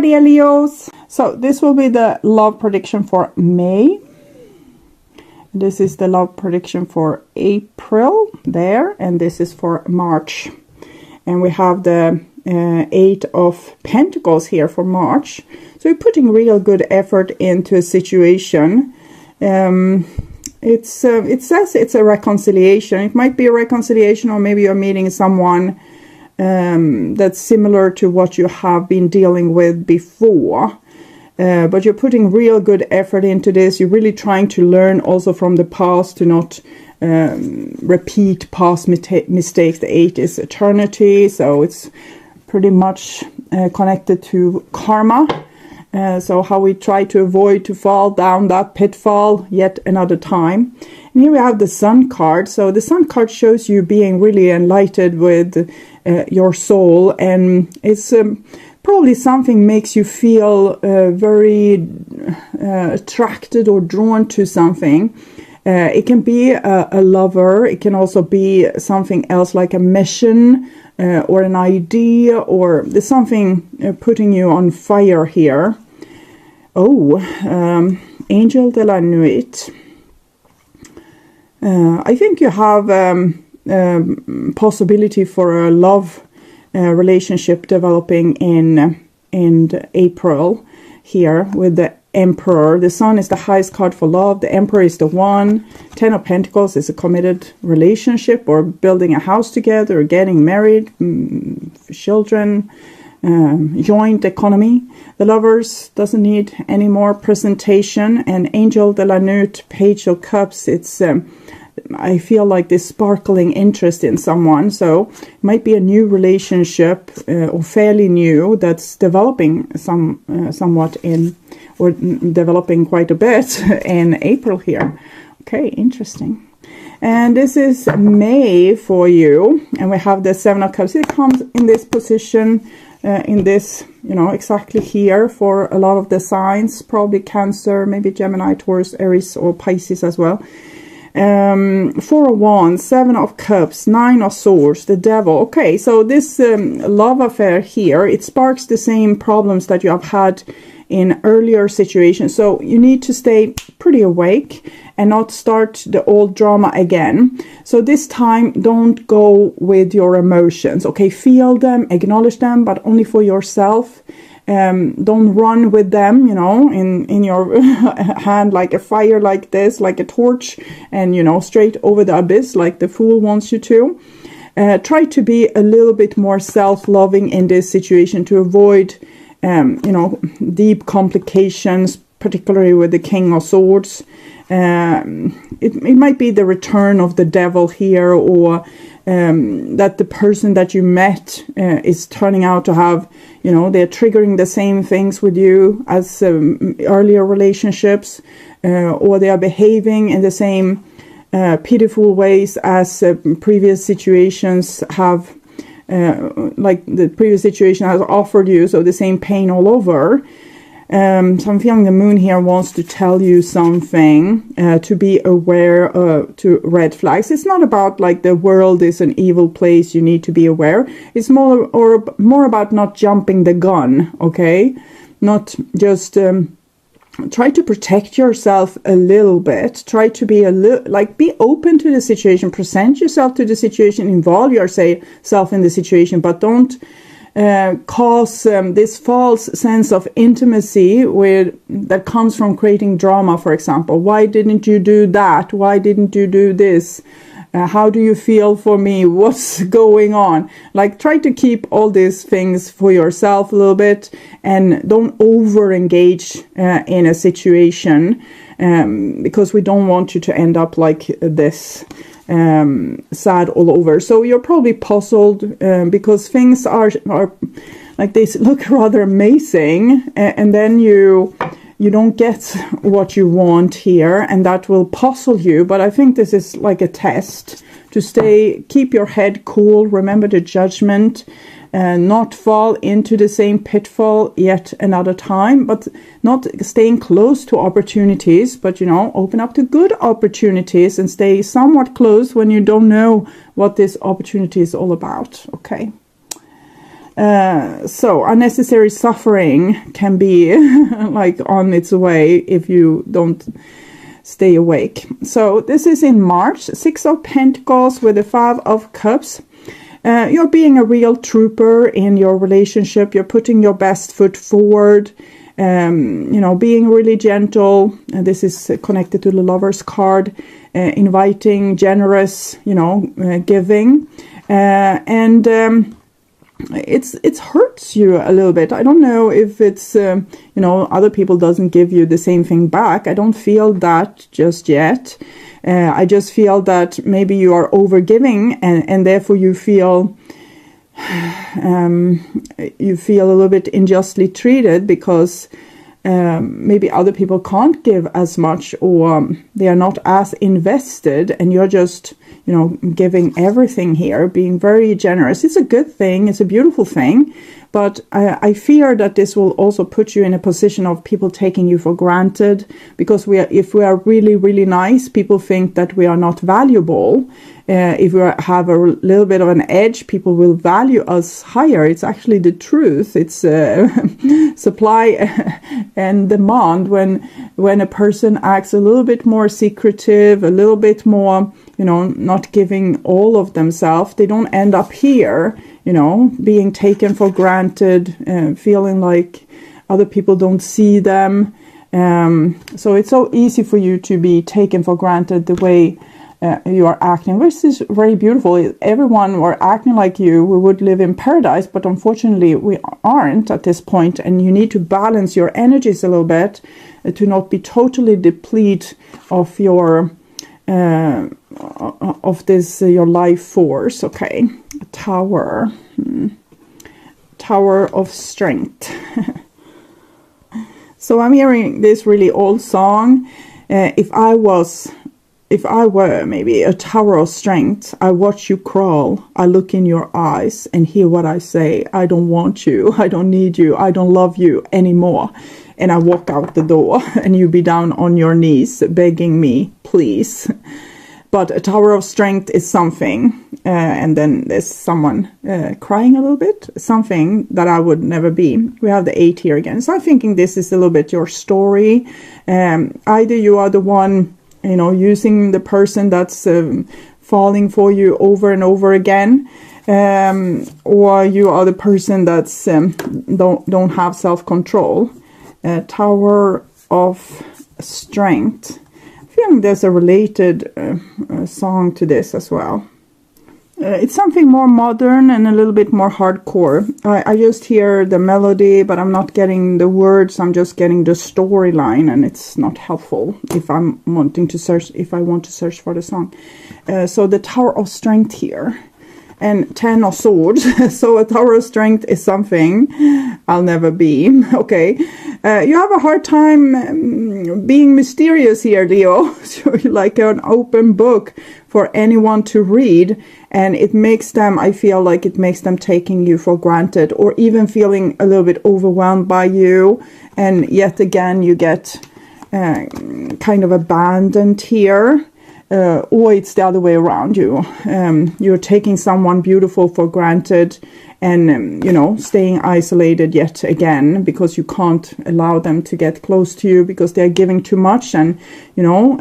dear Leos. So this will be the love prediction for May. This is the love prediction for April there, and this is for March. And we have the 8 of Pentacles here for March. So you're putting real good effort into a situation. It says it's a reconciliation. It might be a reconciliation, or maybe you're meeting someone that's similar to what you have been dealing with before. But you're putting real good effort into this. You're really trying to learn also from the past to not repeat past mistakes. The 8 is eternity, so it's pretty much connected to karma. So how we try to avoid to fall down that pitfall yet another time. And here we have the Sun card. So the Sun card shows you being really enlightened with your soul, and it's probably something makes you feel very attracted or drawn to something. It can be a lover. It can also be something else like a mission or an idea, or there's something putting you on fire here. Oh, Angel de la Nuit. I think you have possibility for a love relationship developing in April here with the Emperor. The Sun is the highest card for love. The Emperor is the one. 10 of Pentacles is a committed relationship, or building a house together, or getting married, children, joint economy. The Lovers doesn't need any more presentation. And Angel de la Nuit, Page of Cups, it's I feel like this sparkling interest in someone. So it might be a new relationship or fairly new that's developing somewhat in, or developing quite a bit in April here. Okay, interesting. And this is May for you. And we have the 7 of Cups. It comes in this position, in this, exactly here for a lot of the signs. Probably Cancer, maybe Gemini, Taurus, Aries, or Pisces as well. 4 of Wands, 7 of Cups, 9 of Swords, the Devil. Okay, so this love affair here, it sparks the same problems that you have had in earlier situations. So you need to stay pretty awake and not start the old drama again. So this time, don't go with your emotions. Okay, feel them, acknowledge them, but only for yourself. Don't run with them, in your hand like a fire like this, like a torch, and, straight over the abyss like the Fool wants you to. Try to be a little bit more self-loving in this situation to avoid, deep complications, particularly with the King of Swords. It might be the return of the Devil here, or that the person that you met is turning out to have, they're triggering the same things with you as earlier relationships, or they are behaving in the same pitiful ways as previous situations have, like the previous situation has offered you, so the same pain all over. So I'm feeling the Moon here wants to tell you something, to be aware to red flags. It's not about like the world is an evil place, you need to be aware. It's more about not jumping the gun, okay? Not just try to protect yourself a little bit. Try to be be open to the situation, present yourself to the situation, involve yourself in the situation, but don't cause this false sense of intimacy that comes from creating drama. For example, why didn't you do that? Why didn't you do this? How do you feel for me? What's going on? Like, try to keep all these things for yourself a little bit, and don't over engage in a situation, because we don't want you to end up like this, sad all over. So you're probably puzzled because things are like, they look rather amazing, and then you don't get what you want here, and that will puzzle you. But I think this is like a test to keep your head cool, remember the judgment, and not fall into the same pitfall yet another time, but not staying close to opportunities, but open up to good opportunities and stay somewhat close when you don't know what this opportunity is all about. Okay. So unnecessary suffering can be like on its way if you don't stay awake. So this is in March, 6 of Pentacles with the 5 of Cups. You're being a real trooper in your relationship. You're putting your best foot forward, you know, being really gentle. This is connected to the Lover's card, inviting, generous, you know, giving. And it hurts you a little bit. I don't know if it's, you know, other people doesn't give you the same thing back. I don't feel that just yet. I just feel that maybe you are overgiving, and therefore you feel a little bit unjustly treated because maybe other people can't give as much, or they are not as invested, and you're just, you know, giving everything here, being very generous. It's a good thing. It's a beautiful thing. But I fear that this will also put you in a position of people taking you for granted, because if we are really, really nice, people think that we are not valuable. If we have a little bit of an edge, people will value us higher. It's actually the truth. It's supply and demand. When a person acts a little bit more secretive, a little bit more, you know, not giving all of themselves, they don't end up here, you know, being taken for granted, feeling like other people don't see them. So it's so easy for you to be taken for granted the way you are acting, which is very beautiful. If everyone were acting like you, we would live in paradise, but unfortunately we aren't at this point, and you need to balance your energies a little bit to not be totally depleted of your your life force. Okay, Tower. Tower of Strength. So I'm hearing this really old song. If I were maybe a tower of strength, I watch you crawl, I look in your eyes and hear what I say. I don't want you, I don't need you, I don't love you anymore. And I walk out the door and you be down on your knees begging me, please. But a tower of strength is something, and then there's someone crying a little bit, something that I would never be. We have the 8 here again. So I'm thinking this is a little bit your story. Either you are the one, you know, using the person that's falling for you over and over again, or you are the person that's don't have self-control. Tower of Strength. I feeling there's a related song to this as well. It's something more modern and a little bit more hardcore. I just hear the melody, but I'm not getting the words. I'm just getting the storyline, and it's not helpful if I'm wanting to search. If I want to search for the song, so the Tower of Strength here, and 10 of Swords. So a Tower of Strength is something I'll never be. Okay, you have a hard time being mysterious here, Leo. So you're like an open book for anyone to read, and it makes them, I feel like it makes them taking you for granted, or even feeling a little bit overwhelmed by you, and yet again you get kind of abandoned here, or it's the other way around. You're taking someone beautiful for granted, and you know, staying isolated yet again because you can't allow them to get close to you because they're giving too much, and you know,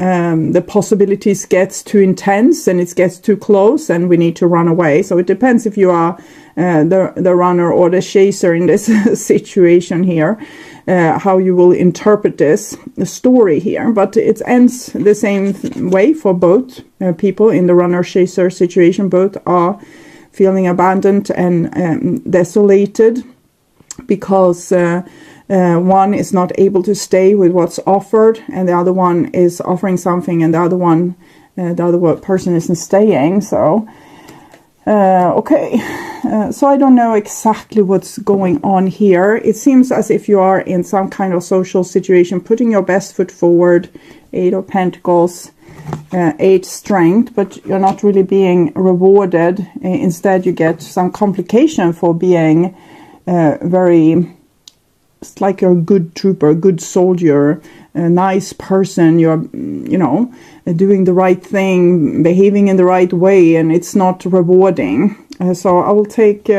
the possibilities gets too intense and it gets too close and we need to run away. So it depends if you are the runner or the chaser in this situation here, how you will interpret this the story here. But it ends the same way for both people in the runner chaser situation. Both are feeling abandoned and desolated because one is not able to stay with what's offered, and the other one is offering something, and the other person isn't staying. So okay, so I don't know exactly what's going on here. It seems as if you are in some kind of social situation, putting your best foot forward. 8 of Pentacles, 8 Strength, but you're not really being rewarded. Instead, you get some complication for being it's like you're a good trooper, a good soldier, a nice person. You're, you know, doing the right thing, behaving in the right way, and it's not rewarding. So I will take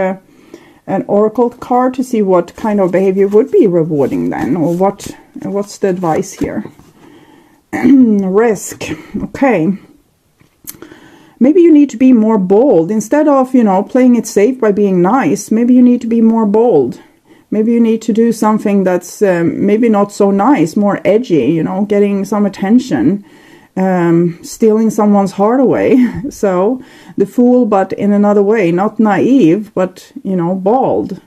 an oracle card to see what kind of behavior would be rewarding then, or what's the advice here. Risk. Okay. Maybe you need to be more bold. Instead of, you know, playing it safe by being nice, maybe you need to be more bold. Maybe you need to do something that's maybe not so nice, more edgy, you know, getting some attention, stealing someone's heart away. So, the Fool, but in another way, not naive, but, you know, bold.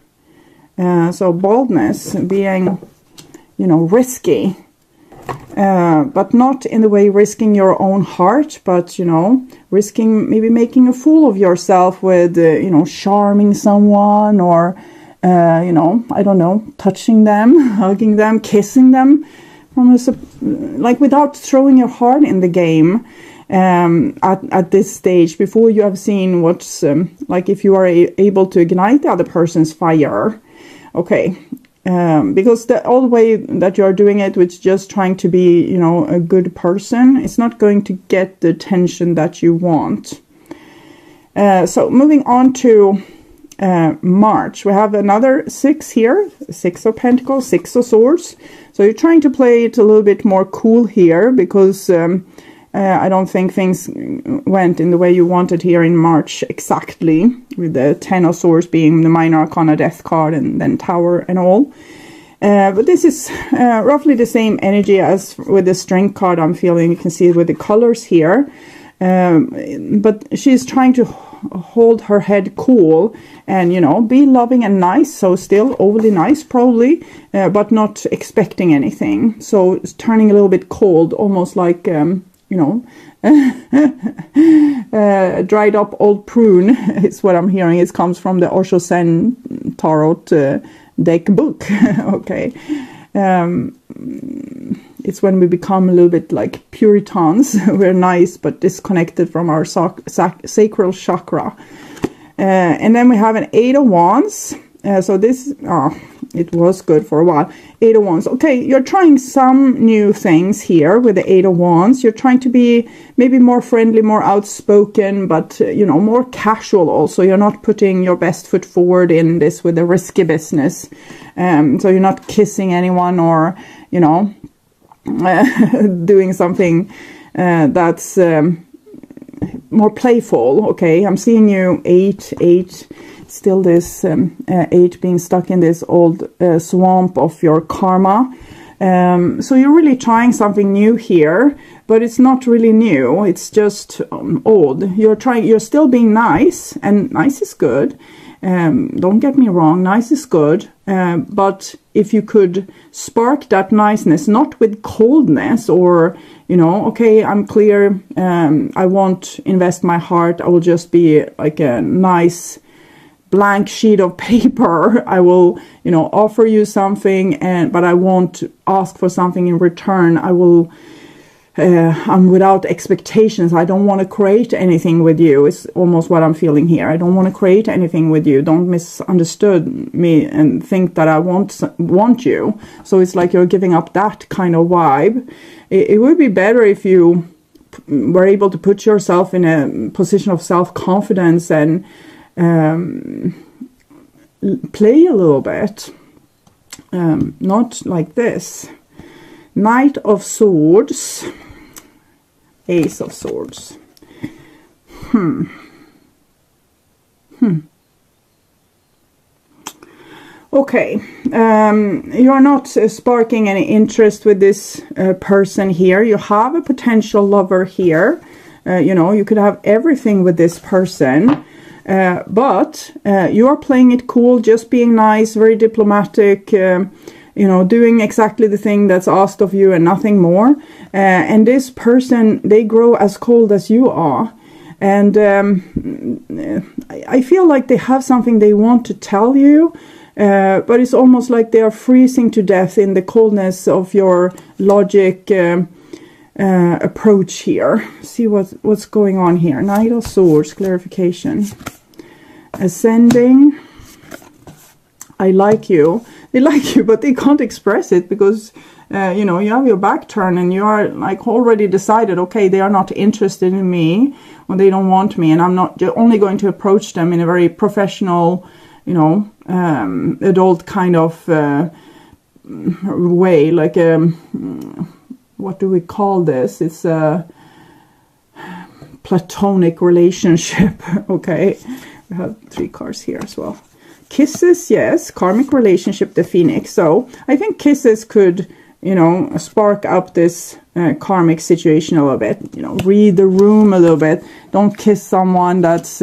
So, boldness, being, you know, risky. But not in the way risking your own heart, but, you know, risking maybe making a fool of yourself with, you know, charming someone, or, you know, I don't know, touching them, hugging them, kissing them, like without throwing your heart in the game at this stage, before you have seen what's, like if you are able to ignite the other person's fire. Okay. Because all the way that you're doing it with just trying to be, you know, a good person, it's not going to get the attention that you want. So moving on to March, we have another 6 here, 6 of Pentacles, 6 of Swords. So you're trying to play it a little bit more cool here, because I don't think things went in the way you wanted here in March exactly, with the 10 of Swords being the minor arcana death card, and then Tower and all. But this is roughly the same energy as with the Strength card I'm feeling. You can see it with the colors here. But she's trying to hold her head cool and, you know, be loving and nice. So still overly nice probably, but not expecting anything. So it's turning a little bit cold, almost like... you know, dried up old prune is what I'm hearing. It comes from the Osho Sen Tarot deck book. Okay. It's when we become a little bit like Puritans. We're nice but disconnected from our sacral chakra. And then we have an 8 of Wands. So this... it was good for a while. 8 of Wands. Okay, you're trying some new things here with the 8 of Wands. You're trying to be maybe more friendly, more outspoken, but, you know, more casual also. You're not putting your best foot forward in this with the risky business. So you're not kissing anyone, or, you know, doing something that's more playful. Okay, I'm seeing you 8. Still this 8 being stuck in this old swamp of your karma. So you're really trying something new here, but it's not really new. It's just old. You're still being nice, and nice is good. Don't get me wrong, nice is good. But if you could spark that niceness, not with coldness or, you know, okay, I'm clear, I won't invest my heart. I will just be like a nice blank sheet of paper. I will, you know, offer you something, but I won't ask for something in return. I will, I'm without expectations. I don't want to create anything with you. It's almost what I'm feeling here. I don't want to create anything with you. Don't misunderstood me and think that I want you. So it's like you're giving up that kind of vibe. It would be better if you were able to put yourself in a position of self-confidence and play a little bit, not like this. Knight of Swords, Ace of Swords. Okay, you're not sparking any interest with this person here. You have a potential lover here. You know, you could have everything with this person. But you are playing it cool, just being nice, very diplomatic, you know, doing exactly the thing that's asked of you and nothing more. And this person, they grow as cold as you are. And I feel like they have something they want to tell you, but it's almost like they are freezing to death in the coldness of your logic approach here. See what's going on here. Knight of Swords, clarification. Ascending. I like you. They like you, but they can't express it because you know, you have your back turned and you are like already decided, okay, they are not interested in me, or they don't want me, and I'm not only going to approach them in a very professional, you know, adult kind of way, like what do we call this? It's a platonic relationship. Okay, we have 3 cards here as well. Kisses, yes, karmic relationship, the Phoenix. So I think kisses could, you know, spark up this karmic situation a little bit. You know, read the room a little bit. Don't kiss someone that's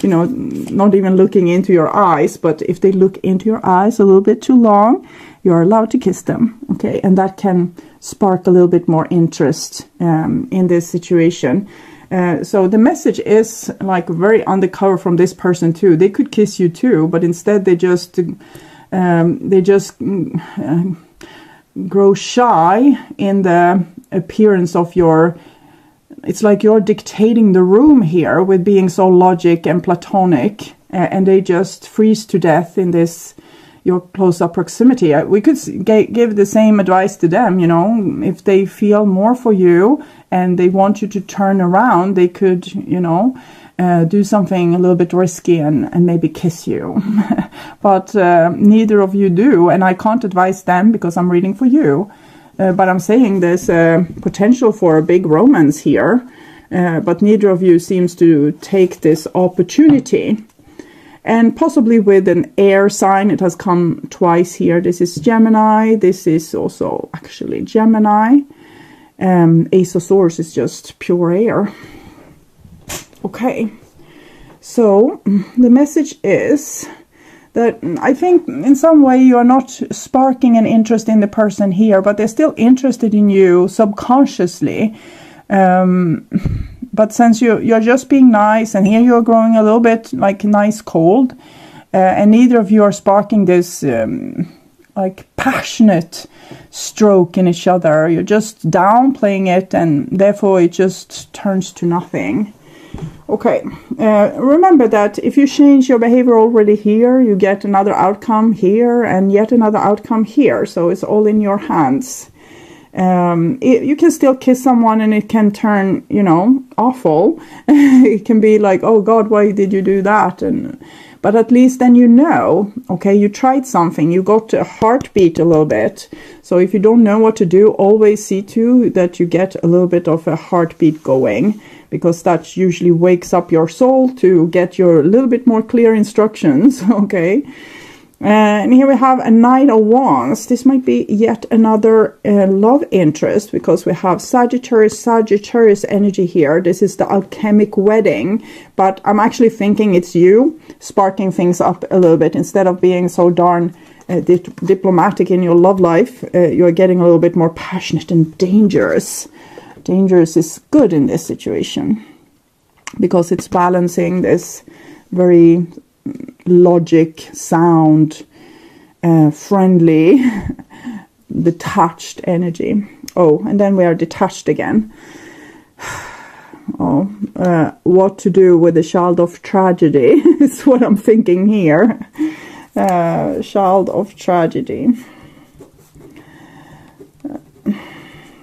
you know, not even looking into your eyes, but if they look into your eyes a little bit too long, you're allowed to kiss them. Okay, and that can spark a little bit more interest in this situation. So the message is like very undercover from this person too. They could kiss you too, but instead they just grow shy in the appearance of your. It's like you're dictating the room here with being so logic and platonic, and they just freeze to death in this your close-up proximity. We could give the same advice to them, you know, if they feel more for you and they want you to turn around, they could, you know, do something a little bit risky and maybe kiss you. But neither of you do, and I can't advise them because I'm reading for you. But I'm saying there's potential for a big romance here, but neither of you seems to take this opportunity. And possibly with an air sign, it has come twice here. This is Gemini. This is also actually Gemini. Ace of Swords is just pure air. Okay, so the message is that I think in some way you are not sparking an interest in the person here, but they're still interested in you subconsciously. But since you're just being nice, and here you're growing a little bit like nice cold, and neither of you are sparking this like passionate stroke in each other. You're just downplaying it, and therefore it just turns to nothing. Okay, remember that if you change your behavior already here, you get another outcome here and yet another outcome here. So it's all in your hands. You can still kiss someone and it can turn, you know, awful. It can be like, oh God, why did you do that? But at least then you know, okay, you tried something, you got a heartbeat a little bit. So if you don't know what to do, always see to that you get a little bit of a heartbeat going, because that usually wakes up your soul to get your little bit more clear instructions, okay? And here we have a Knight of Wands. This might be yet another love interest, because we have Sagittarius energy here. This is the alchemic wedding, but I'm actually thinking it's you sparking things up a little bit. Instead of being so darn diplomatic in your love life, you're getting a little bit more passionate and dangerous. Dangerous is good in this situation, because it's balancing this very logic, sound, friendly, detached energy. Oh, and then we are detached again. Oh, what to do with the child of tragedy is what I'm thinking here. Child of tragedy.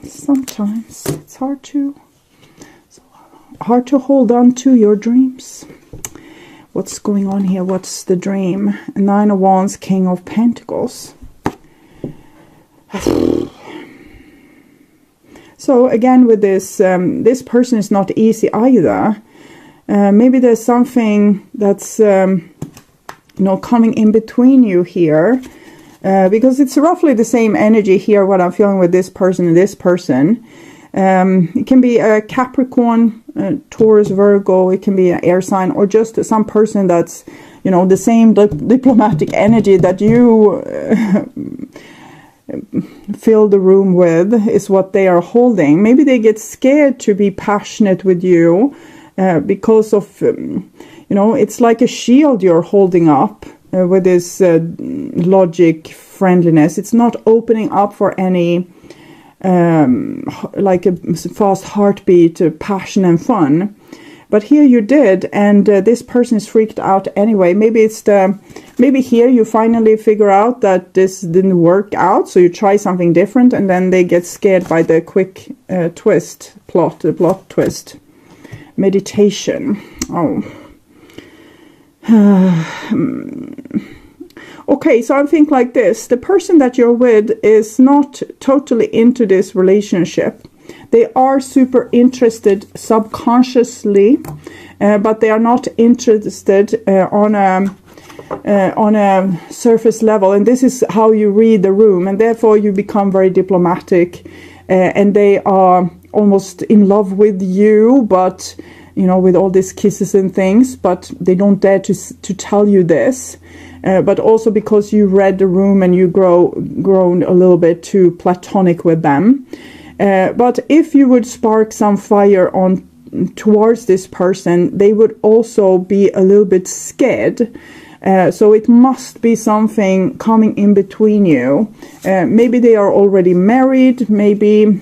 Sometimes it's hard to hold on to your dreams. What's going on here? What's the dream? Nine of Wands, King of Pentacles. So again, with this, this person is not easy either. Maybe there's something that's, you know, coming in between you here. Because it's roughly the same energy here, what I'm feeling with this person and this person. It can be a Capricorn, Taurus, Virgo. It can be an air sign, or just some person that's, you know, the same diplomatic energy that you fill the room with is what they are holding. Maybe they get scared to be passionate with you because of, you know, it's like a shield you're holding up with this logic, friendliness. It's not opening up for any like a fast heartbeat, passion and fun. But here you did, and this person is freaked out anyway. Maybe it's maybe here you finally figure out that this didn't work out, so you try something different, and then they get scared by the quick the plot twist. Meditation. Oh. Okay, so I think like this. The person that you're with is not totally into this relationship. They are super interested subconsciously, but they are not interested on a surface level. And this is how you read the room. And therefore you become very diplomatic. And they are almost in love with you, but, you know, with all these kisses and things. But they don't dare to tell you this. But also because you read the room and you grown a little bit too platonic with them. But if you would spark some fire on towards this person, they would also be a little bit scared. So it must be something coming in between you. Maybe they are already married. Maybe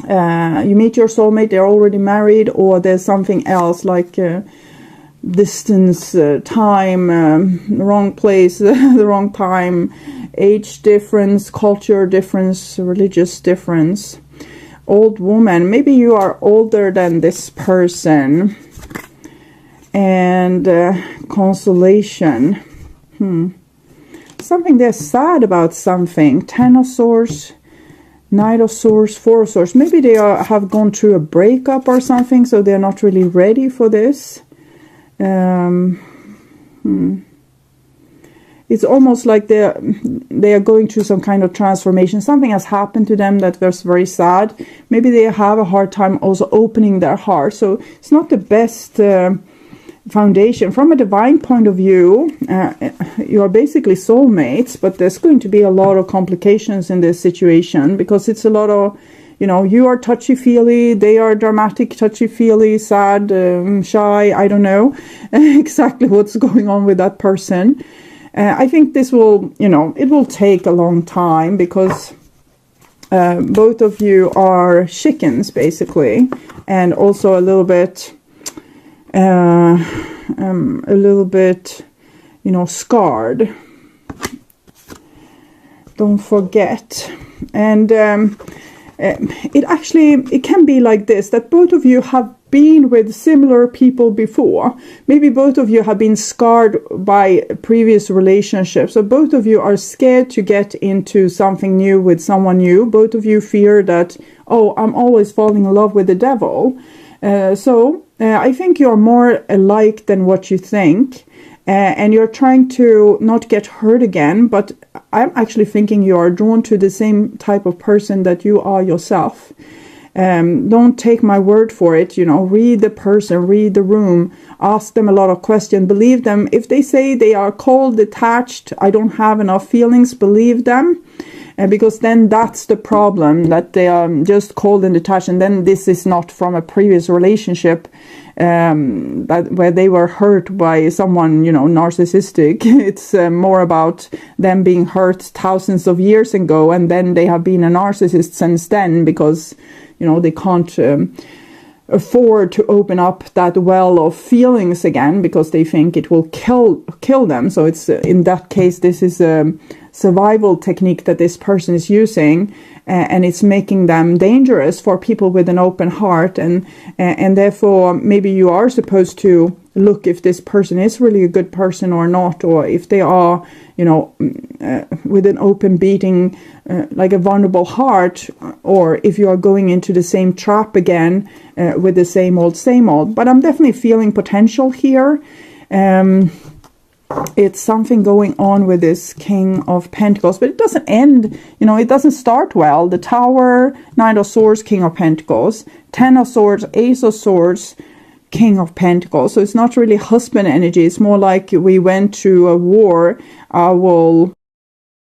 you meet your soulmate, they're already married, or there's something else like distance, time, the wrong place, the wrong time, age difference, culture difference, religious difference. Old woman, maybe you are older than this person. And consolation. Something they're sad about something. 10 of Swords, Knight of Swords, 4 of Swords. Maybe they have gone through a breakup or something, so they're not really ready for this. It's almost like they are going through some kind of transformation. Something has happened to them that was very sad. Maybe they have a hard time also opening their heart. So it's not the best foundation. From a divine point of view, you are basically soulmates, but there's going to be a lot of complications in this situation, because it's a lot of, you know, you are touchy-feely, they are dramatic, touchy-feely, sad, shy, I don't know exactly what's going on with that person. I think this will, you know, it will take a long time, because both of you are chickens, basically, and also a little bit, you know, scarred. Don't forget. And it can be like this, that both of you have been with similar people before. Maybe both of you have been scarred by previous relationships. So both of you are scared to get into something new with someone new. Both of you fear that, oh, I'm always falling in love with the devil. So I think you're more alike than what you think. And you're trying to not get hurt again, but I'm actually thinking you are drawn to the same type of person that you are yourself. Don't take my word for it, you know, read the person, read the room, ask them a lot of questions, believe them. If they say they are cold, detached, I don't have enough feelings, believe them. Because then that's the problem, that they are just cold and detached, and then this is not from a previous relationship where they were hurt by someone, you know, narcissistic. It's more about them being hurt thousands of years ago, and then they have been a narcissist since then, because, you know, they can't afford to open up that well of feelings again, because they think it will kill them. So it's in that case, this is a survival technique that this person is using, and it's making them dangerous for people with an open heart, and therefore maybe you are supposed to look if this person is really a good person or not, or if they are, you know, with an open beating, like a vulnerable heart, or if you are going into the same trap again with the same old. But I'm definitely feeling potential here. It's something going on with this King of Pentacles, but it doesn't end, you know, it doesn't start well. The Tower, Knight of Swords, King of Pentacles, 10 of Swords, Ace of Swords, King of Pentacles. So it's not really husband energy. It's more like we went to a war. I will